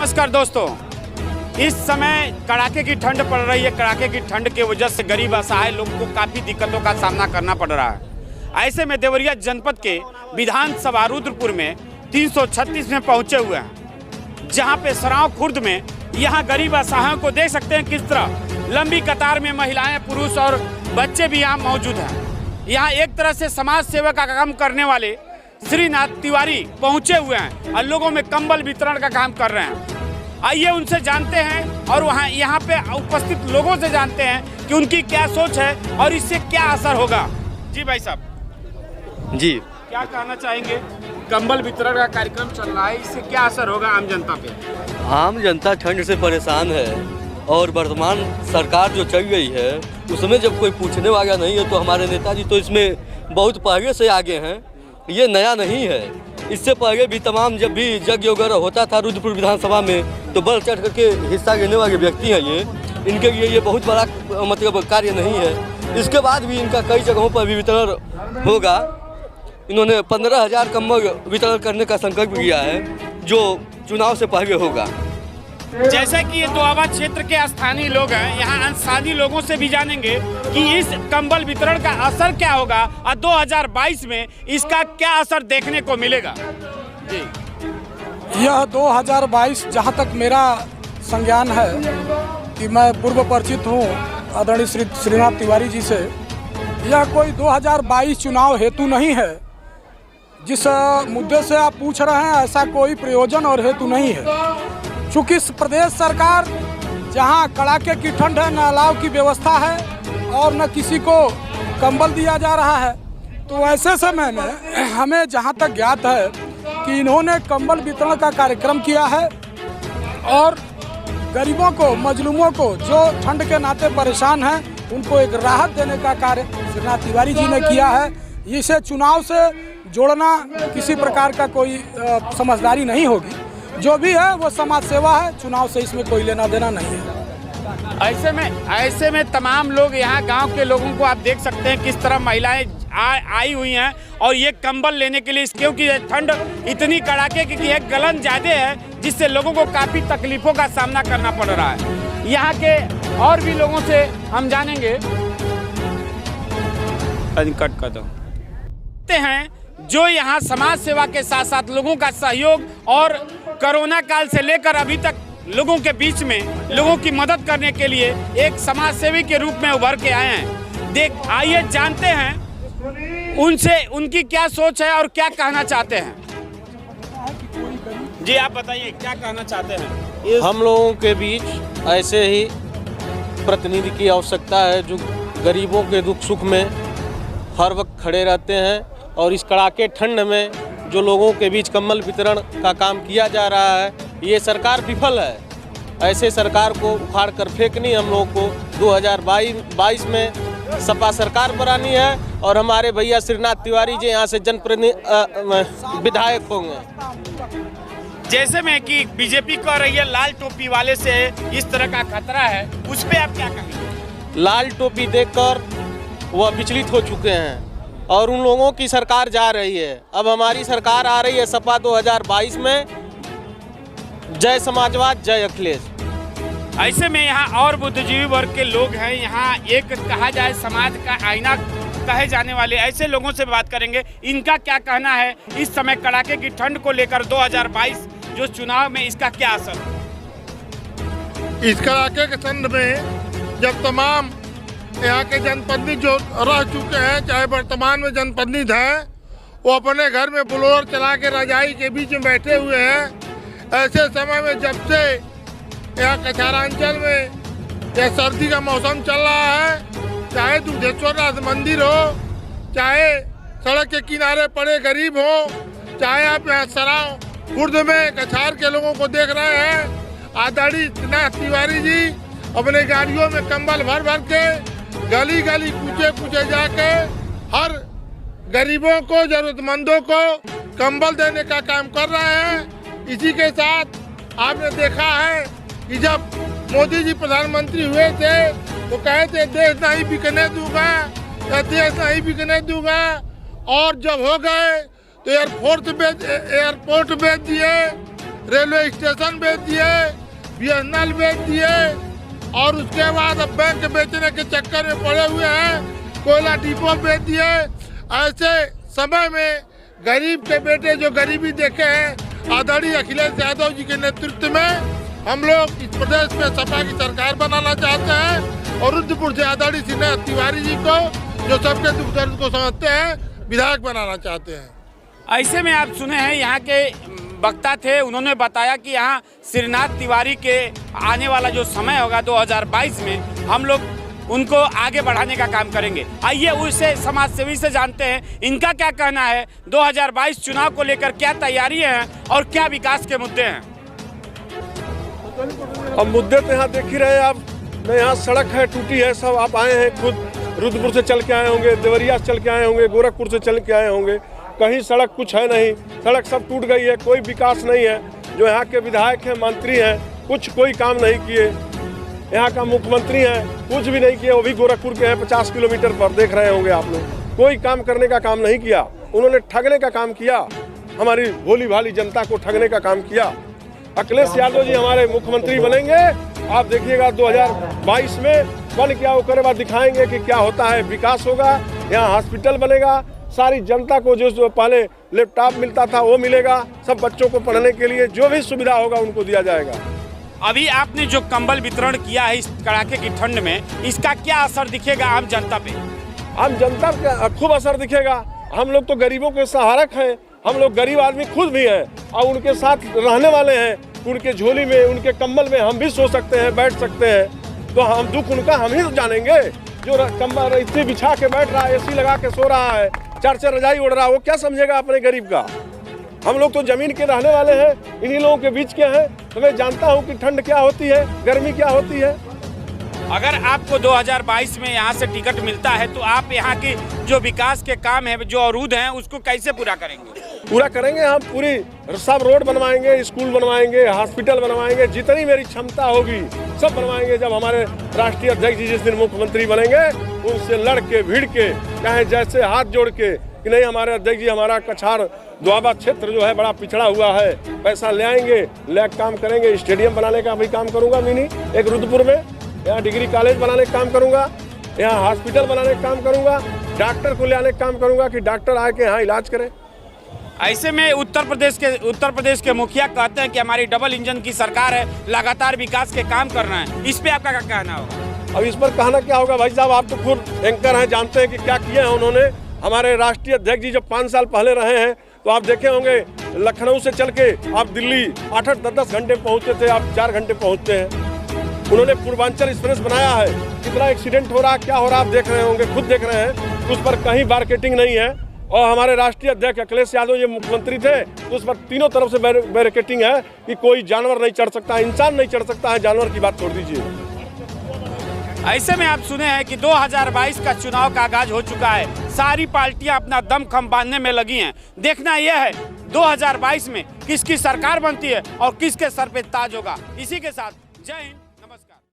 नमस्कार दोस्तों, इस समय कड़ाके की ठंड पड़ रही है। कड़ाके की ठंड की वजह से गरीब असहाय लोगों को काफ़ी दिक्कतों का सामना करना पड़ रहा है। ऐसे में देवरिया जनपद के विधानसभा रुद्रपुर में 336 में पहुंचे हुए हैं, जहां पे सराव खुर्द में यहां गरीब असहायों को देख सकते हैं किस तरह लंबी कतार में महिलाएं, पुरुष और बच्चे भी यहाँ मौजूद हैं। यहाँ एक तरह से समाज सेवा का काम करने वाले श्रीनाथ तिवारी पहुंचे हुए हैं और लोगों में कंबल वितरण का काम कर रहे हैं। आइए उनसे जानते हैं और वहाँ यहाँ पे उपस्थित लोगों से जानते हैं कि उनकी क्या सोच है और इससे क्या असर होगा। जी भाई साहब जी, क्या कहना चाहेंगे? कंबल वितरण का कार्यक्रम चल रहा है, इससे क्या असर होगा आम जनता पे? आम जनता ठंड से परेशान है और वर्तमान सरकार जो चल गई है उसमें जब कोई पूछने वाला नहीं है तो हमारे नेताजी तो इसमें बहुत पहले से आगे हैं। ये नया नहीं है, इससे पहले भी तमाम जब भी यज्ञ वगैरह होता था रुद्रपुर विधानसभा में तो बढ़ चढ़ करके हिस्सा लेने वाले व्यक्ति हैं ये। इनके लिए ये बहुत बड़ा मतलब कार्य नहीं है। इसके बाद भी इनका कई जगहों पर भी वितरण होगा। इन्होंने 15,000 कंबल वितरण करने का संकल्प लिया है जो चुनाव से पहले होगा। जैसे कि ये दोआबा क्षेत्र के स्थानीय लोग हैं, यहाँ स्थानीय लोगों से भी जानेंगे कि इस कंबल वितरण का असर क्या होगा और 2022 में इसका क्या असर देखने को मिलेगा। जी, यह 2022 जहाँ तक मेरा संज्ञान है कि मैं पूर्व परिचित हूँ आदरणीय श्री श्रीनाथ तिवारी जी से, यह कोई 2022 चुनाव हेतु नहीं है। जिस मुद्दे से आप पूछ रहे हैं ऐसा कोई प्रयोजन और हेतु नहीं है। चूँकि प्रदेश सरकार जहाँ कड़ाके की ठंड है, न अलाव की व्यवस्था है और न किसी को कंबल दिया जा रहा है, तो ऐसे समय में हमें जहाँ तक ज्ञात है कि इन्होंने कंबल वितरण का कार्यक्रम किया है और गरीबों को, मजलूमों को जो ठंड के नाते परेशान हैं उनको एक राहत देने का कार्य श्रीनाथ तिवारी जी ने किया है। इसे चुनाव से जोड़ना किसी प्रकार का कोई समझदारी नहीं होगी। जो भी है वो समाज सेवा है, चुनाव से इसमें कोई लेना देना नहीं है। ऐसे में तमाम लोग यहाँ गांव के लोगों को आप देख सकते हैं किस तरह महिलाएं आई हुई हैं और ये कंबल लेने के लिए, क्योंकि ठंड इतनी कड़ाके की है, गलन ज़्यादा है जिससे लोगों को काफ़ी तकलीफ़ों का सामना करना पड़ रहा है। यहाँ के और भी लोगों से हम जानेंगे हैं जो यहाँ समाज सेवा के साथ साथ लोगों का सहयोग और कोरोना काल से लेकर अभी तक लोगों के बीच में लोगों की मदद करने के लिए एक समाज सेवी के रूप में उभर के आए हैं। आइए जानते हैं उनसे उनकी क्या सोच है और क्या कहना चाहते हैं। जी, आप बताइए क्या कहना चाहते हैं? हम लोगों के बीच ऐसे ही प्रतिनिधि की आवश्यकता है जो गरीबों के दुख सुख में हर वक्त खड़े रहते हैं और इस कड़ाके ठंड में जो लोगों के बीच कंबल वितरण का काम किया जा रहा है, ये सरकार विफल है। ऐसे सरकार को उखाड़ कर फेंकनी हम लोगों को 2022 में सपा सरकार बनानी है और हमारे भैया श्रीनाथ तिवारी जी यहाँ से जनप्रतिनिधि विधायक होंगे। जैसे में कि बीजेपी कह रही है लाल टोपी वाले से इस तरह का खतरा है, उस पर आप क्या कहेंगे? लाल टोपी देखकर वह विचलित हो चुके हैं और उन लोगों की सरकार जा रही है। अब हमारी सरकार आ रही है सपा 2022 में। जय समाजवाद, जय अखिलेश। ऐसे में यहाँ और बुद्धिजीवी वर्ग के लोग हैं, यहाँ एक कहा जाए समाज का आईना कहे जाने वाले ऐसे लोगों से बात करेंगे। इनका क्या कहना है इस समय कड़ाके की ठंड को लेकर 2022 जो चुनाव में इसका क्या असर? इस कड़ाके के ठंड में जब तमाम यहाँ के जनप्रतिनिधि जो रह चुके हैं, चाहे वर्तमान में जनप्रतिनिधि हैं, वो अपने घर में ब्लोअर चला के रजाई के बीच में बैठे हुए हैं। ऐसे समय में जब से यहाँ कछारांचल में यह सर्दी का मौसम चल रहा है, चाहे दुधेश्वर नाथ मंदिर हो, चाहे सड़क के किनारे पड़े गरीब हो, चाहे आप यहाँ सराव खुर्द में कछार के लोगों को देख रहे हैं, आदरणीय श्रीनाथ तिवारी जी अपने गाड़ियों में कंबल भर भर के गली गली कूचे कूचे जाके हर गरीबों को, जरूरतमंदों को कंबल देने का काम कर रहे हैं। इसी के साथ आपने देखा है कि जब मोदी जी प्रधानमंत्री हुए थे तो कहे थे देश नहीं बिकने दूंगा, देश नहीं बिकने दूंगा, और जब हो गए तो एयरपोर्ट बेच दिए, रेलवे स्टेशन बेच दिए, BSNL बेच दिए और उसके बाद अब बैंक बेचने के चक्कर में पड़े हुए हैं, कोयला डिपो बेच दिए। ऐसे समय में गरीब के बेटे जो गरीबी देखे हैं, आदरणीय अखिलेश यादव जी के नेतृत्व में हम लोग इस प्रदेश में सपा की सरकार बनाना चाहते हैं और रुद्रपुर से आदरणीय श्रीनाथ तिवारी जी को, जो सबके दुख दर्द को समझते हैं, विधायक बनाना चाहते हैं। ऐसे में आप सुने हैं यहाँ के वक्ता थे, उन्होंने बताया कि यहाँ श्रीनाथ तिवारी के आने वाला जो समय होगा 2022 में हम लोग उनको आगे बढ़ाने का काम करेंगे। आइए उससे समाज सेवी से जानते हैं इनका क्या कहना है, 2022 चुनाव को लेकर क्या तैयारियां हैं और क्या विकास के मुद्दे हैं। अब मुद्दे तो यहाँ देख ही रहे हैं आप, मैं यहाँ सड़क है टूटी है, सब आप आए हैं खुद रुद्रपुर से चल के आए होंगे, देवरिया से चल के आए होंगे, गोरखपुर से चल के आए होंगे, कहीं सड़क कुछ है नहीं, सड़क सब टूट गई है, कोई विकास नहीं है। जो यहाँ के विधायक हैं, मंत्री हैं, कुछ कोई काम नहीं किए। यहाँ का मुख्यमंत्री हैं, कुछ भी नहीं किए, वो भी गोरखपुर के हैं, 50 किलोमीटर पर, देख रहे होंगे आप लोग। कोई काम करने का काम नहीं किया, उन्होंने ठगने का काम किया, हमारी भोली भाली जनता को ठगने का काम किया। अखिलेश यादव जी हमारे मुख्यमंत्री बनेंगे, आप देखिएगा 2022 में बन क्या वो करे, बाद दिखाएंगे कि क्या होता है। विकास होगा, यहाँ हॉस्पिटल बनेगा, सारी जनता को जो पहले लैपटॉप मिलता था वो मिलेगा, सब बच्चों को पढ़ने के लिए जो भी सुविधा होगा उनको दिया जाएगा। अभी आपने जो कंबल वितरण किया है इस कड़ाके की ठंड में, इसका क्या असर दिखेगा आम जनता पे? आम जनता का खूब असर दिखेगा। हम लोग तो गरीबों के सहारक हैं, हम लोग गरीब आदमी खुद भी हैं और उनके साथ रहने वाले हैं। उनके झोली में, उनके कंबल में हम भी सो सकते हैं, बैठ सकते हैं, तो हम दुख उनका हम ही जानेंगे। जो कंबल इतनी बिछा के बैठ रहा है, AC लगा के सो रहा है, 4 रजाई उड़ रहा है, वो क्या समझेगा अपने गरीब का। हम लोग तो जमीन के रहने वाले हैं, इन्हीं लोगों के बीच के हैं, तो मैं जानता हूँ कि ठंड क्या होती है, गर्मी क्या होती है। अगर आपको 2022 में यहाँ से टिकट मिलता है तो आप यहाँ की जो विकास के काम है, जो अवरुद्ध हैं, उसको कैसे पूरा करेंगे? पूरा करेंगे हम, पूरी सब रोड बनवाएंगे, स्कूल बनवाएंगे, हॉस्पिटल बनवाएंगे, जितनी मेरी क्षमता होगी सब बनवाएंगे। जब हमारे राष्ट्रीय अध्यक्ष जी जिस दिन मुख्यमंत्री बनेंगे, उनसे लड़ के भिड़ के, चाहे जैसे हाथ जोड़ के कि नहीं हमारे अध्यक्ष जी, हमारा कछार दुआबा क्षेत्र जो है बड़ा पिछड़ा हुआ है, पैसा ले आएंगे, ले काम करेंगे। स्टेडियम बनाने का भी काम करूँगा मिनी एक रुद्रपुर में, यहाँ डिग्री कॉलेज बनाने का काम करूँगा, यहाँ हॉस्पिटल बनाने का काम करूँगा, डॉक्टर को ले आने का काम करूँगा कि डॉक्टर आके यहाँ इलाज करें। ऐसे में उत्तर प्रदेश के मुखिया कहते हैं कि हमारी डबल इंजन की सरकार है, लगातार विकास के काम कर रहे हैं। इस पे आपका क्या कहना होगा? अब इस पर कहना क्या होगा भाई साहब, आप तो खुद एंकर हैं, जानते हैं कि क्या किए हैं उन्होंने। हमारे राष्ट्रीय अध्यक्ष जी जब 5 साल पहले रहे हैं तो आप देखे होंगे, लखनऊ से चल के आप दिल्ली 8-8, 10-10 घंटे पहुँचते थे, आप 4 घंटे पहुँचते हैं। उन्होंने पूर्वांचल एक्सप्रेस बनाया है, कितना एक्सीडेंट हो रहा, क्या हो रहा आप देख रहे होंगे, खुद देख रहे हैं, उस पर कहीं मार्केटिंग नहीं है। और हमारे राष्ट्रीय अध्यक्ष अखिलेश यादव ये मुख्यमंत्री थे तो उस पर तीनों तरफ से बैरिकेटिंग है कि कोई जानवर नहीं चढ़ सकता, इंसान नहीं चढ़ सकता है, जानवर की बात छोड़ दीजिए। ऐसे में आप सुने हैं कि 2022 का चुनाव का आगाज हो चुका है, सारी पार्टियां अपना दमखम बांधने में लगी हैं। देखना यह है 2022 में किसकी सरकार बनती है और किसके सर पे ताज होगा। इसी के साथ जय हिंद।